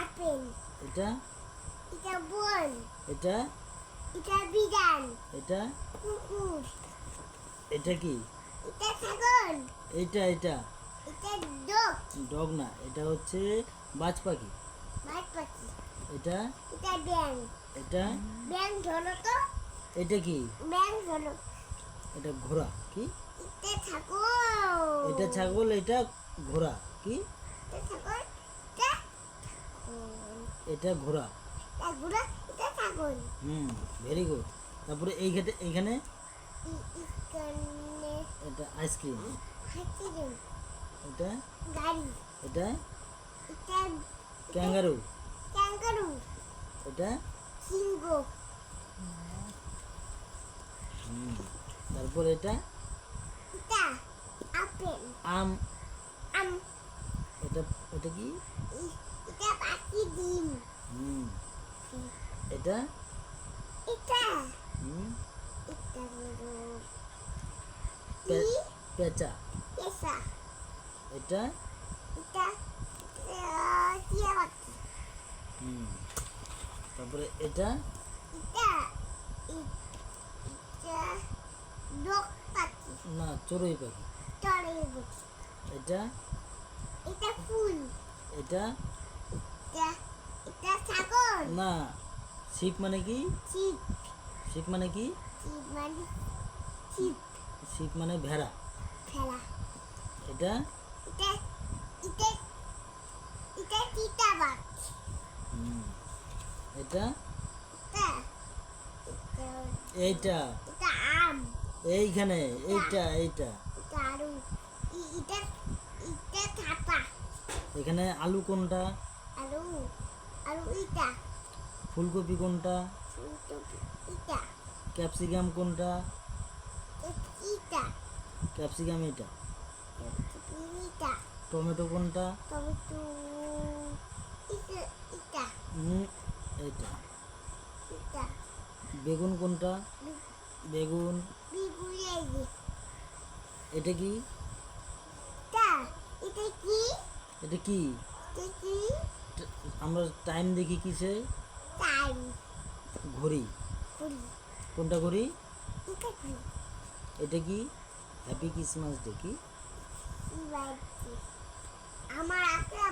Apple. এটা এটা বল। এটা এটা বিড়াল। এটা কুকুর। এটা কি? এটা ছাগল। এটা এটা এটা ডগ। ডগ না, এটা হচ্ছে বাজ পাখি। বাজ পাখি। এটা এটা ব্যাং। এটা ব্যাং ধরো তো। এটা কি? ব্যাং ধরো। এটা ঘোড়া। কি? এটা ছাগল। এটা ছাগল, এটা ঘোড়া। কি? এটা ছাগল। এটা এটা ঘোড়া। এটা ঘোড়া। এটা ছাগল। Very good. তারপরে এইখানে এইখানে এখানে এটা আইসক্রিম। হাতির এটা গাড়ি। এটা এটা ক্যাঙ্গারু। ক্যাঙ্গারু। এটা সিংহ। তারপর এটা এটা আপেল। আম। আম। এটা এটা কি? এটা পাখি ডিম। এটা এটা হুম, এটা হলো পেঁচা। পেশা। এটা এটা টিয়া পাখি। তারপরে এটা এটা এটা ডগ পাখি। না, চড়ুই পাখি। চড়ুই পাখি। এটা এটা ফুল। এটা এটা এটা ছাগল। না, শিপ মানে কি? ছিপ। শিপ মানে কি? ছিপ মানে ছিপ। শিপ মানে ভেড়া। খেলা। এটা এটা এটা এটা চিতাবাঘ। এটা এটা এটা এইটা এটা আম। এইখানে এইটা এইটা এটা আলু। এটা এটা ছাপা। এখানে আলু কোনটা? আলু। আলু এটা। ফুলকপি কোনটা? ফুলকপি এটা। ক্যাপসিকাম কোনটা? এটা। ক্যাপসিকাম এটা। এটা। টমেটো কোনটা? টমেটো এটা এটা। এইটা। এটা। বেগুন কোনটা? বেগুন। বিগুড়ি। এটা কি? এটা এটা কি? এটা কি? এটা কি? আমরা টাইম দেখি কিসে? টাইম। ঘড়ি। ঘড়ি। কোনটা ঘড়ি? এটা কি? এটা কি? Happy Christmas day. কি? আমার একটা